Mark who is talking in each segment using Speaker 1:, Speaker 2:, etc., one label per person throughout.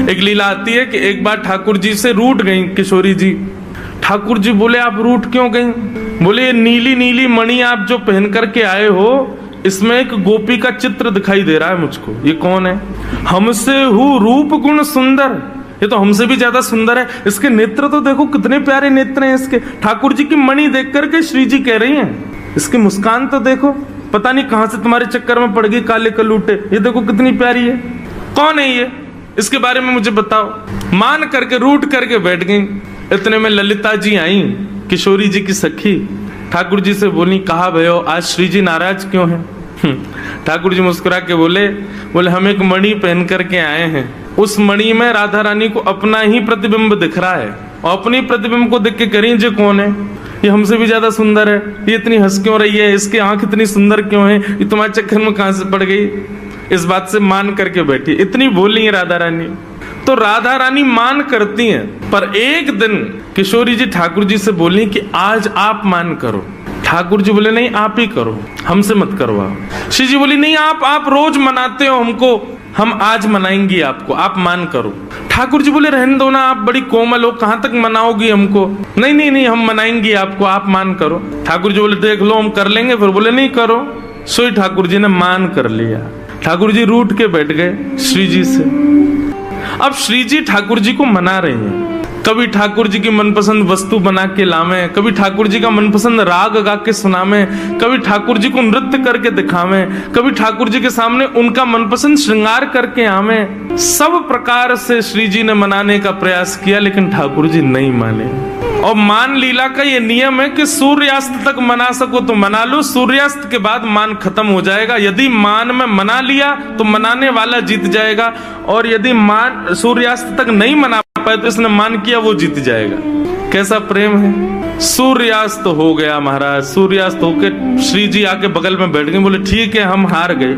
Speaker 1: एक लीला आती है कि एक बार ठाकुर जी से रूठ गई किशोरी जी। ठाकुर जी बोले आप रूठ क्यों गई? बोले नीली नीली मणि आप जो पहन करके आए हो, इसमें एक गोपी का चित्र दिखाई दे रहा है मुझको। ये कौन है? हमसे हूँ रूप गुण सुंदर, ये तो हमसे भी ज्यादा सुंदर है। इसके नेत्र तो देखो कितने प्यारे नेत्र हैं इसके। ठाकुर जी की मणि देख करके श्री जी कह रही हैं, इसकी मुस्कान तो देखो, पता नहीं कहां से तुम्हारे चक्कर में पड़ गई काले कलूटे, ये देखो कितनी प्यारी है। कौन है ये? इसके बारे में मुझे बताओ। मान करके रूठ करके बैठ गई। इतने में ललिता जी आई, किशोरी जी की सखी। ठाकुर जी से बोली, कहा भयो आज श्री जी नाराज क्यों हैं? ठाकुर जी मुस्कुरा के बोले हम एक मणि पहन करके आए हैं, उस मणि में राधा रानी को अपना ही प्रतिबिंब दिख रहा है, और अपनी प्रतिबिंब को देख के कह रही है, कौन है ये? हमसे भी ज्यादा सुंदर है, ये इतनी हंस क्यों रही है, इसकी आंख इतनी सुंदर क्यों है, ये तुम्हारे चक्कर में कहां से पड़ गई? इस बात से मान करके बैठी। इतनी बोली है राधा रानी, तो राधा रानी मान करती हैं। पर एक दिन किशोरी जी ठाकुर जी से बोली कि आज आप मान करो। ठाकुर जी बोले नहीं आप ही करो, हमसे मत करवाओ। श्री जी बोली नहीं आप रोज मनाते हो हमको, हम आज मनाएंगी आपको, आप मान करो। ठाकुर जी बोले रहने दो ना, आप बड़ी कोमल हो, कहां तक मनाओगी हमको? नहीं हम मनाएंगी आपको, आप मान करो। ठाकुर जी बोले देख लो हम कर लेंगे। फिर बोले नहीं करो। सोई ठाकुर जी ने मान कर लिया। ठाकुर जी रूठ के बैठ गए श्री जी से। अब श्री जी ठाकुर जी को मना रहे हैं। कभी ठाकुर जी की मनपसंद वस्तु बना के लावे, कभी ठाकुर जी का मनपसंद राग गा के सुनावे, कभी ठाकुर जी को नृत्य करके दिखावे, कभी ठाकुर जी के सामने उनका मनपसंद श्रृंगार करके आवे। सब प्रकार से श्री जी ने मनाने का प्रयास किया, लेकिन ठाकुर जी नहीं माने। और मान लीला का ये नियम है कि सूर्यास्त तक मना सको तो मना लो, सूर्यास्त के बाद मान खत्म हो जाएगा। यदि मान में मना लिया तो मनाने वाला जीत जाएगा, और यदि मान सूर्यास्त तक नहीं मना पाए तो इसने मान किया वो जीत जाएगा। कैसा प्रेम है। सूर्यास्त हो गया महाराज, सूर्यास्त होके श्री जी आके बगल में बैठ गए। बोले ठीक है हम हार गए,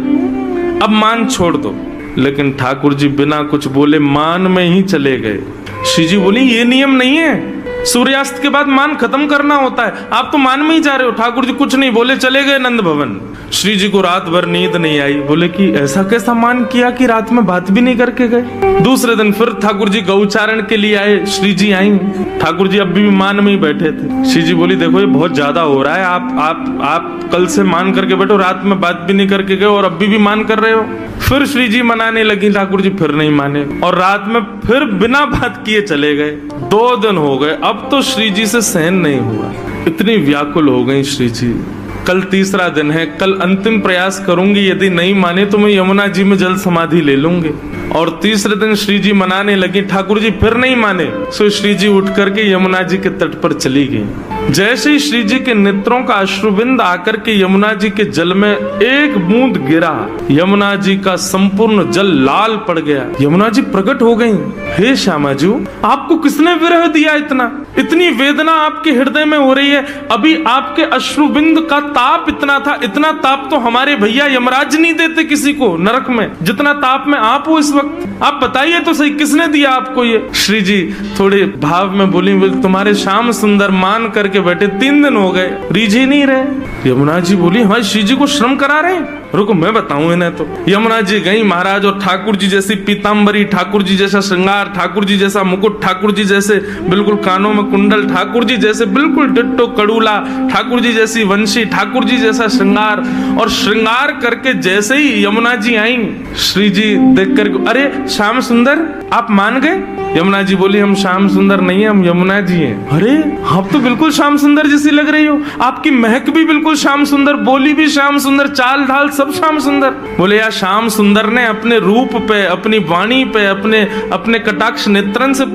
Speaker 1: अब मान छोड़ दो। लेकिन ठाकुर जी बिना कुछ बोले मान में ही चले गए। श्री जी बोली ये नियम नहीं है, सूर्यास्त के बाद मान खत्म करना होता है, आप तो मान में ही जा रहे हो। ठाकुर जी कुछ नहीं बोले, चले गए नंद भवन। श्री जी को रात भर नींद नहीं आई। बोले कि ऐसा कैसा मान किया कि रात में बात भी नहीं करके गए। दूसरे दिन फिर ठाकुर जी गौचारण के लिए आए। श्री जी आई, ठाकुर जी अभी भी मान में ही बैठे थे। श्री जी बोली देखो ये बहुत ज्यादा हो रहा है, आप कल से मान करके बैठो, रात में बात भी नहीं करके गए और अभी भी मान कर रहे हो। फिर श्री जी मनाने लगी, ठाकुर जी फिर नहीं माने, और रात में फिर बिना बात किए चले गए। 2 दिन हो गए, अब तो श्री जी से सहन नहीं हुआ, इतनी व्याकुल हो गई श्री जी। कल तीसरा दिन है, कल अंतिम प्रयास करूंगी, यदि नहीं माने तो मैं यमुना जी में जल समाधि ले लूंगी। और तीसरे दिन श्री जी मनाने लगी, ठाकुर जी फिर नहीं माने। सो श्री जी उठ करके यमुना जी के तट पर चली गई। जैसे ही श्री जी के नेत्रों का अश्रुबिंद आकर के यमुना जी के जल में एक बूंद गिरा, यमुना जी का संपूर्ण जल लाल पड़ गया। यमुना जी प्रकट हो गई। हे श्यामा जी, आपको किसने विरह दिया? इतनी वेदना आपके हृदय में हो रही है। अभी आपके अश्रुबिंद का ताप इतना था, इतना ताप तो हमारे भैया यमराज नहीं देते किसी को नरक में, जितना ताप में आप हो इस वक्त। आप बताइए तो सही, किसने दिया आपको ये? श्री जी थोड़े भाव में बोली, तुम्हारे श्याम सुंदर मान करके बैठे 3 दिन हो गए, रीझ ही नहीं रहे। यमुना जी बोली हमारे श्री जी को श्रम करा रहे हैं, रुको मैं बताऊं इन्हें। तो यमुना जी गई महाराज, और ठाकुर जी जैसी पीताम्बरी, ठाकुर जी जैसा श्रृंगार, ठाकुर जी जैसा मुकुट, ठाकुर जी जैसे बिल्कुल कानों में कुंडल, ठाकुर जी जैसे बिल्कुल डिट्टो कड़ूला, ठाकुर जी जैसी वंशी, ठाकुर जी जैसा श्रृंगार। और श्रृंगार करके जैसे ही यमुना जी आई, श्री जी देख कर अरे श्याम सुंदर आप मान गए? यमुना जी बोली हम श्याम सुंदर नहीं है, हम यमुना जी हैं। अरे आप तो बिल्कुल श्याम सुंदर जैसी लग रही हो, आपकी महक भी बिल्कुल श्याम सुंदर, बोली भी श्याम सुंदर, चाल ढाल सब श्याम सुंदर। बोले यार श्याम सुंदर ने अपने रूप पे, अपनी वाणी पे, अपने कटाक्ष नेत्रन से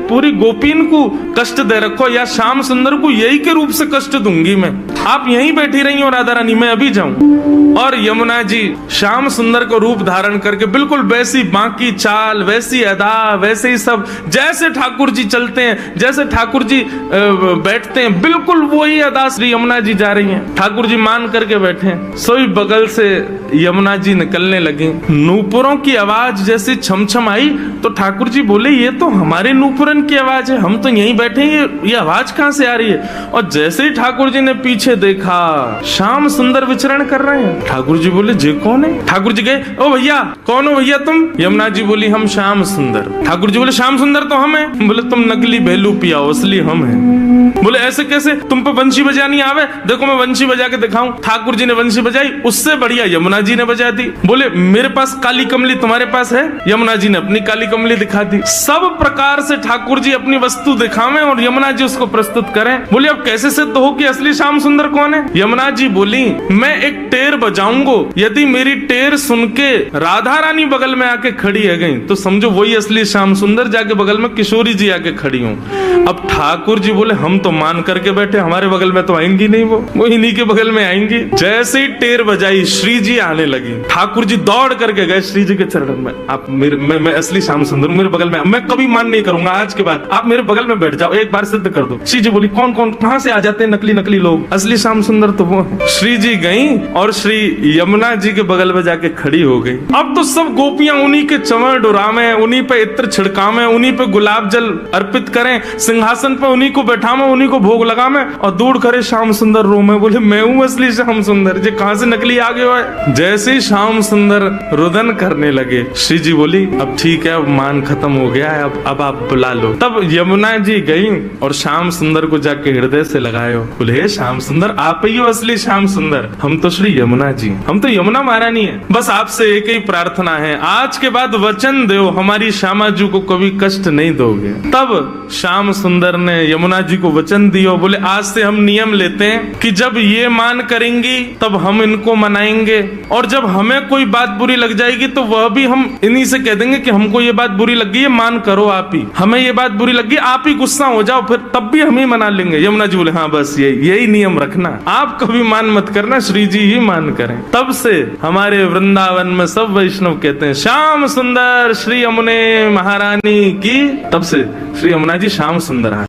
Speaker 1: पूरी गोपीन को कष्ट दे रखो, या श्याम सुंदर को यही के रूप से कष्ट दूंगी मैं। आप यहीं बैठी रही हो राधा रानी, मैं अभी जाऊं। और यमुना जी श्याम सुंदर को रूप धारण करके बिल्कुल वैसी बाकी चाल, वैसी अदा, वैसे ही सब, जैसे ठाकुर जी चलते हैं, जैसे ठाकुर जी बैठते हैं, बिल्कुल वही अदा श्री यमुना जी जा रही हैं। ठाकुर जी मान करके बैठे हैं। सोई बगल से यमुना जी निकलने लगी। नूपुरों की आवाज जैसे छमछम आई तो ठाकुर जी बोले ये तो हमारे नूपुरन की आवाज है, हम तो यहीं बैठे हैं, ये आवाज कहां से आ रही है। और जैसे ही ठाकुर जी ने पीछे देखा श्याम सुंदर विचरण कर रहे हैं। ठाकुर जी बोले जे कौन है। ठाकुर जी गए, ओ भैया कौन हो भैया तुम। यमुना जी बोली हम श्याम सुंदर। ठाकुर जी बोले श्याम सुंदर तो हम हैं। बोले तुम नकली भेलू पियाओ, असली हम हैं। बोले ऐसे कैसे, तुम पे वंशी बजानी आवे, देखो मैं वंशी बजा के दिखाऊं। ठाकुर जी ने वंशी बजाई, उससे बढ़िया यमुना जी ने बजा दी। बोले मेरे पास काली कमली तुम्हारे पास है। यमुना जी ने अपनी काली कमली दिखा दी। सब प्रकार से ठाकुर जी अपनी वस्तु दिखावें और यमुना जी उसको प्रस्तुत करें। बोले अब कैसे सिद्ध हो कि असली श्याम सुंदर कौन है। यमुना जी बोली मैं एक टेर बजाऊंगो, यदि मेरी टेर सुन के राधा रानी बगल में आके खड़ी है गई तो समझो वही असली श्याम सुंदर, जाके बगल में किशोरी जी आके खड़ी हूं। अब ठाकुर जी बोले हम तो मान करके बैठे, हमारे बगल में तो आएंगी नहीं, वो इन्हीं के बगल में आएंगी। जैसे ही टेर बजाई श्री जी आने लगी। ठाकुर जी दौड़ करके गए श्री जी के चरणों में, आप मैं असली श्याम सुंदर मेरे बगल में, मैं कभी मान नहीं करूंगा, आज के बाद आप मेरे बगल में बैठ जाओ, एक बार सिद्ध कर दो। श्री जी बोली कौन कौन कहां से आ जाते हैं नकली नकली लोग, असली श्याम सुंदर तो वो है। श्री जी गई और श्री यमुना जी के बगल में जाके खड़ी हो गई। अब तो सब गोपियां उन्हीं के चंवर डुरावे, उन्हीं पे इत्र छिड़कावे, उन्हीं पे गुलाब जल अर्पित करें, सिंहासन पे उन्हीं को बैठावे, उन्हीं को भोग लगावे और दूर करे श्याम सुंदर रो में। बोले मैं हूँ असली श्याम सुंदर, जे कहां से नकली आ गए हो। जैसे ही श्याम सुंदर रुदन करने लगे, श्री जी बोली अब ठीक है, अब मान खत्म हो गया है, अब आप बुला लो। तब यमुना जी गई और श्याम सुंदर को जाके हृदय से लगायो। बोले हे श्याम सुंदर आप ही हो असली श्याम सुंदर, हम तो श्री यमुना जी, हम तो यमुना महारानी है। बस आपसे एक ही प्रार्थना है, आज के बाद वचन दो हमारी श्यामा जी को कभी कष्ट नहीं दोगे। तब श्याम सुंदर ने यमुना जी को वचन दियो। बोले आज से हम नियम लेते हैं कि जब ये मान करेंगी तब हम इनको मनाएंगे, और जब हमें कोई बात बुरी लग जाएगी तो वह भी हम इन्हीं से कह देंगे कि हमको ये बात बुरी लग गई है, मान करो आप ही, हमें ये बात बुरी लग गई, आप ही गुस्सा हो जाओ, फिर तब भी हम ही मना लेंगे। यमुना जी बोले हाँ बस यही नियम रखना, आप कभी मान मत करना, श्री जी ही मान करें। तब से हमारे वृंदावन में सब वैष्णव कहते हैं श्याम सुंदर श्री यमुने महारानी की। तब से श्री यमुना जी श्याम सुंदर है।